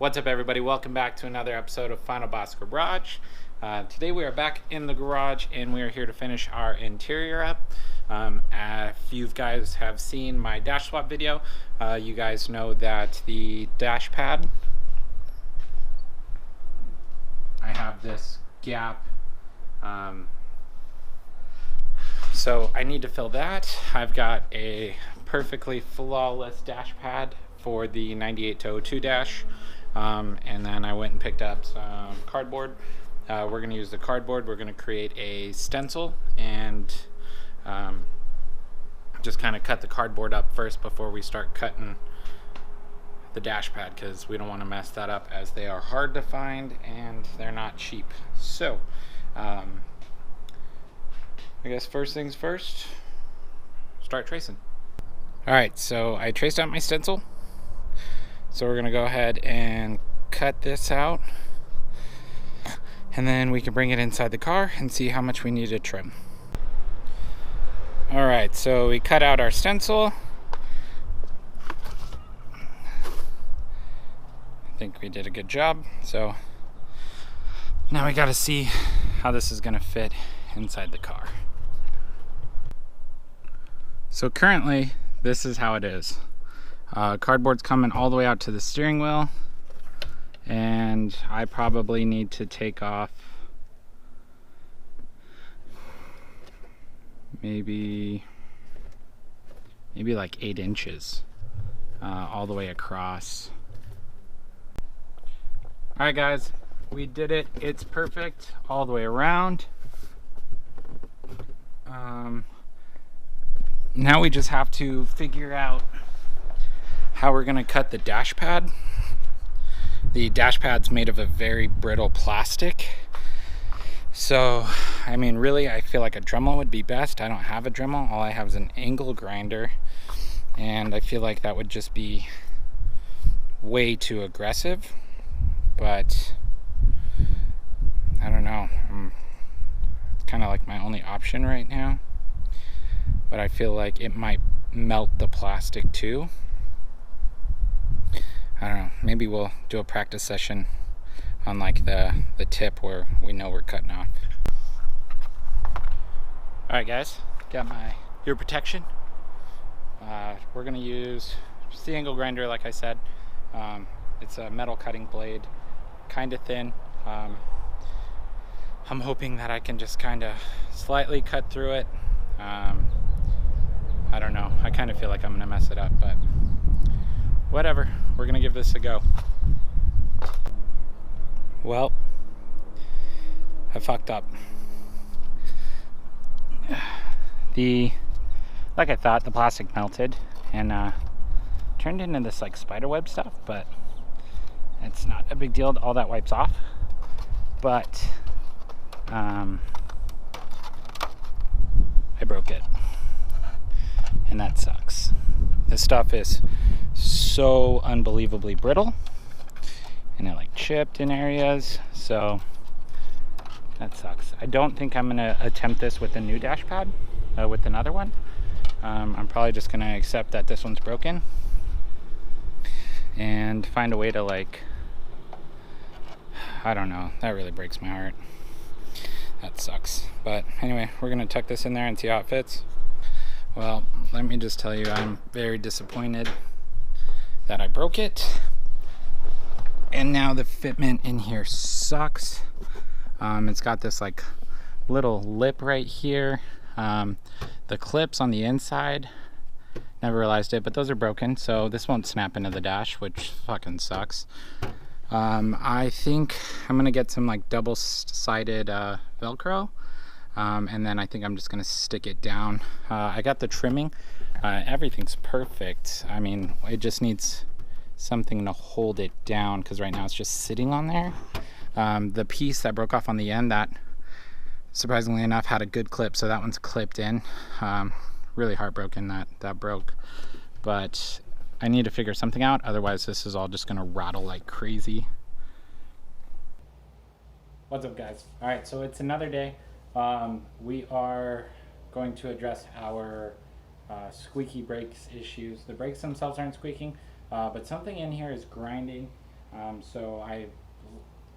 What's up, everybody? Welcome back to another episode of Final Boss Garage. Today we are back in the garage and we are here to finish our interior up. If you guys have seen my dash swap video, you guys know that the dash pad, I have this gap, so I need to fill that. I've got a perfectly flawless dash pad for the 98 to 02 dash. And then I went and picked up some cardboard. We're going to use the cardboard. We're going to create a stencil and just kind of cut the cardboard up first before we start cutting the dash pad, because we don't want to mess that up, as they are hard to find and they're not cheap. So I guess first things first, start tracing. Alright, so I traced out my stencil. So we're going to go ahead and cut this out, and then we can bring it inside the car and see how much we need to trim. Alright, so we cut out our stencil. I think we did a good job. So now we got to see how this is going to fit inside the car. So currently this is how it is. Cardboard's coming all the way out to the steering wheel, and I probably need to take off maybe like 8 inches all the way across. Alright guys, we did it. It's perfect all the way around. Now we just have to figure out how we're going to cut the dash pad. The dash pad's made of a very brittle plastic, so I mean, really I feel like a Dremel would be best. I don't have a Dremel. All I have is an angle grinder, and I feel like that would just be way too aggressive, but I don't know. It's kind of like my only option right now, but I feel like it might melt the plastic too. I don't know, maybe we'll do a practice session on like the tip where we know we're cutting off. Alright guys, got my ear protection. We're going to use just the angle grinder like I said. It's a metal cutting blade, kind of thin. I'm hoping that I can just kind of slightly cut through it. I don't know, I kind of feel like I'm going to mess it up, but whatever, we're gonna give this a go. Well, I fucked up. Like I thought, the plastic melted and turned into this like spider web stuff, but it's not a big deal. All that wipes off, but I broke it, and that sucks. This stuff is so unbelievably brittle, and it like chipped in areas, so that sucks. I don't think I'm gonna attempt this with a new dash pad, with another one. I'm probably just gonna accept that this one's broken and find a way to, like, I don't know, that really breaks my heart. That sucks. But anyway, we're gonna tuck this in there and see how it fits. Well, let me just tell you, I'm very disappointed that I broke it, and now the fitment in here sucks. It's got this like little lip right here. The clips on the inside, never realized it, but those are broken, so this won't snap into the dash, which fucking sucks. I think I'm gonna get some like double-sided Velcro, and then I think I'm just gonna stick it down. I got the trimming. Everything's perfect. I mean, it just needs something to hold it down, because right now it's just sitting on there. The piece that broke off on the end, that surprisingly enough had a good clip, so that one's clipped in. Really heartbroken that broke, but I need to figure something out, otherwise this is all just gonna rattle like crazy. What's up guys? Alright, so it's another day. We are going to address our squeaky brakes issues. The brakes themselves aren't squeaking, but something in here is grinding. So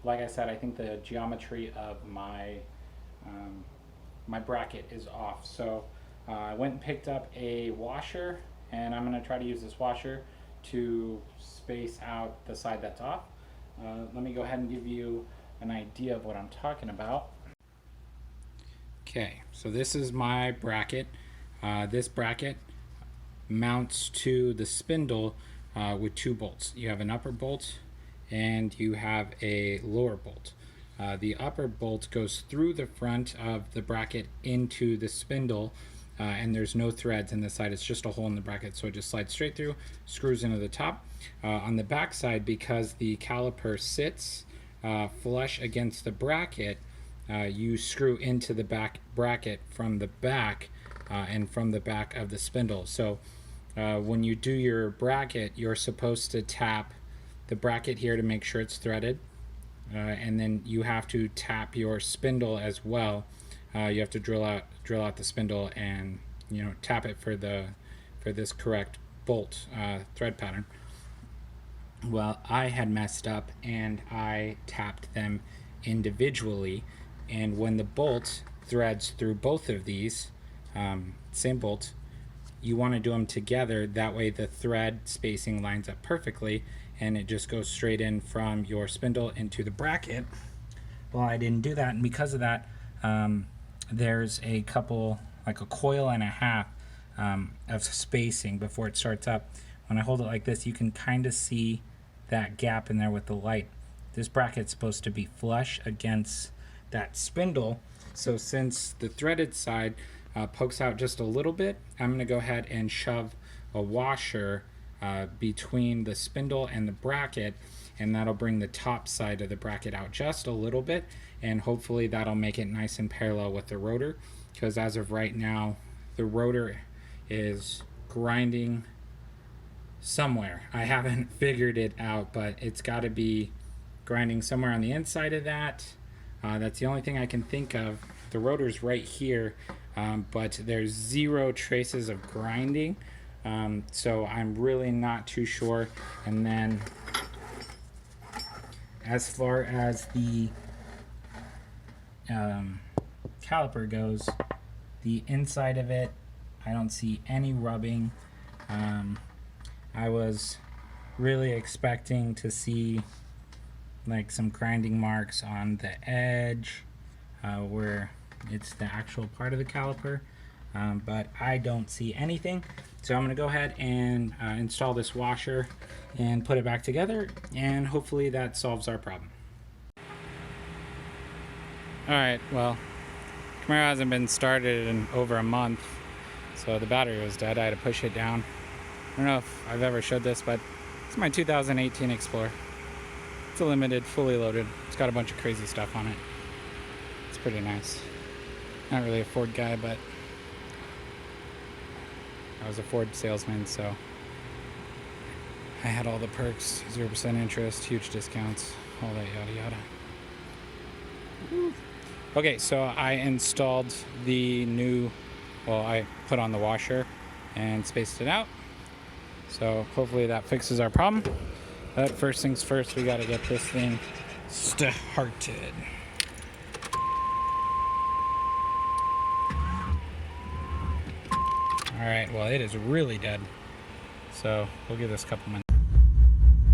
like I said, I think the geometry of my my bracket is off. So I went and picked up a washer, and I'm going to try to use this washer to space out the side that's off. Let me go ahead and give you an idea of what I'm talking about. Okay, so this is my bracket. This bracket mounts to the spindle with 2 bolts. You have an upper bolt and you have a lower bolt. The upper bolt goes through the front of the bracket into the spindle, and there's no threads in the side. It's just a hole in the bracket, so it just slides straight through, screws into the top. On the back side, because the caliper sits flush against the bracket, you screw into the back bracket from the back and from the back of the spindle. So when you do your bracket, you're supposed to tap the bracket here to make sure it's threaded, and then you have to tap your spindle as well. You have to drill out the spindle and tap it for this correct bolt thread pattern. Well, I had messed up and I tapped them individually, and when the bolt threads through both of these, same bolt, you want to do them together. That way the thread spacing lines up perfectly and it just goes straight in from your spindle into the bracket. Well, I didn't do that, and because of that, there's a couple, like a coil and a half of spacing before it starts up. When I hold it like this, you can kind of see that gap in there with the light. This bracket's supposed to be flush against that spindle, so since the threaded side pokes out just a little bit, I'm going to go ahead and shove a washer between the spindle and the bracket, and that'll bring the top side of the bracket out just a little bit, and hopefully that'll make it nice and parallel with the rotor, because as of right now the rotor is grinding somewhere. I haven't figured it out, but it's got to be grinding somewhere on the inside of that. That's the only thing I can think of. The rotor's right here, but there's 0 traces of grinding, so I'm really not too sure. And then as far as the caliper goes, the inside of it, I don't see any rubbing. I was really expecting to see like some grinding marks on the edge where it's the actual part of the caliper, but I don't see anything. So I'm going to go ahead and install this washer and put it back together, and hopefully that solves our problem. Alright, well, Camaro hasn't been started in over a month, so the battery was dead. I had to push it down. I don't know if I've ever showed this, but it's my 2018 Explorer. It's a limited, fully loaded. It's got a bunch of crazy stuff on it. It's pretty nice. Not really a Ford guy, but I was a Ford salesman, so I had all the perks, 0% interest, huge discounts, all that yada yada. Woo. Okay, so I installed the new, well, I put on the washer and spaced it out. So hopefully that fixes our problem. But first things first, we gotta get this thing started. Alright, well, it is really dead. So we'll give this a couple minutes.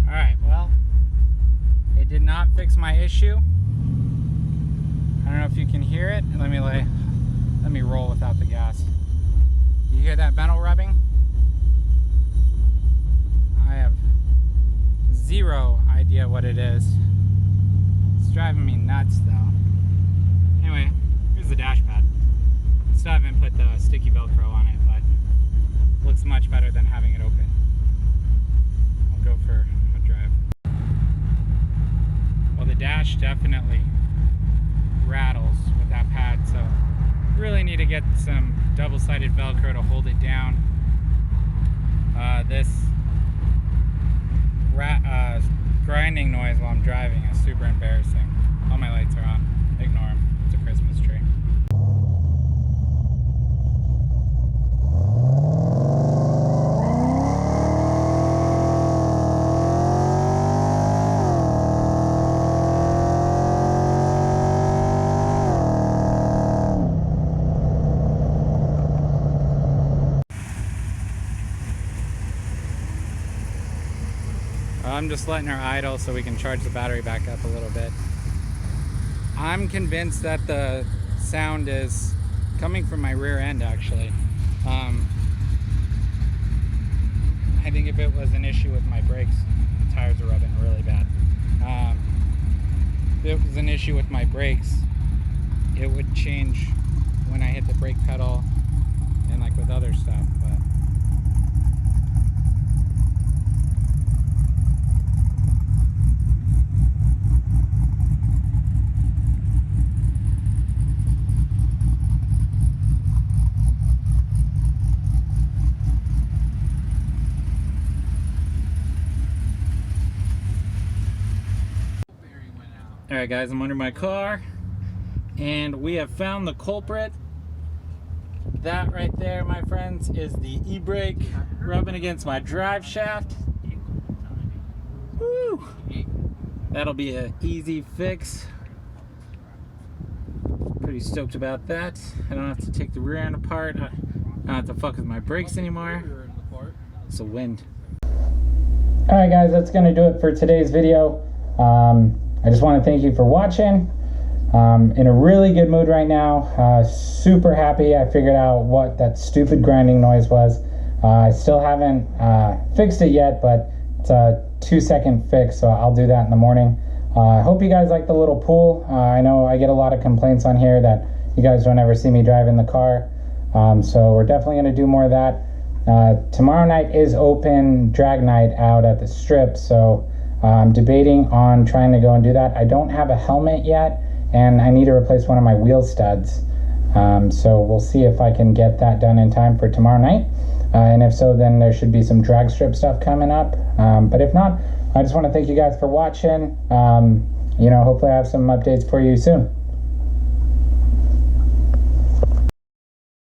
Alright, well, it did not fix my issue. I don't know if you can hear it. Let me roll without the gas. You hear that metal rubbing? I have 0 idea what it is. It's driving me nuts though. Anyway, here's the dash pad. Still haven't put the sticky Velcro on it, but it looks much better than having it open. I'll go for a drive. Well, the dash definitely rattles with that pad, so really need to get some double-sided Velcro to hold it down. This grinding noise while I'm driving is super embarrassing. All my lights are on. Ignore them. It's a Christmas tree. I'm just letting her idle so we can charge the battery back up a little bit. I'm convinced that the sound is coming from my rear end, actually. I think if it was an issue with my brakes, the tires are rubbing really bad. If it was an issue with my brakes, it would change when I hit the brake pedal and like with other stuff. But alright guys, I'm under my car and we have found the culprit. That right there, my friends, is the e-brake rubbing against my drive shaft. Woo! That'll be an easy fix. Pretty stoked about that. I don't have to take the rear end apart. I don't have to fuck with my brakes anymore. It's a win. Alright guys, that's gonna do it for today's video. I just want to thank you for watching. In a really good mood right now. Super happy I figured out what that stupid grinding noise was. I still haven't fixed it yet, but it's a 2-second fix, so I'll do that in the morning. I hope you guys like the little pool. I know I get a lot of complaints on here that you guys don't ever see me drive in the car. So we're definitely going to do more of that. Tomorrow night is open drag night out at the strip, so I'm debating on trying to go and do that. I don't have a helmet yet, and I need to replace one of my wheel studs. So we'll see if I can get that done in time for tomorrow night. And if so, then there should be some drag strip stuff coming up. But if not, I just want to thank you guys for watching. You know, hopefully I have some updates for you soon.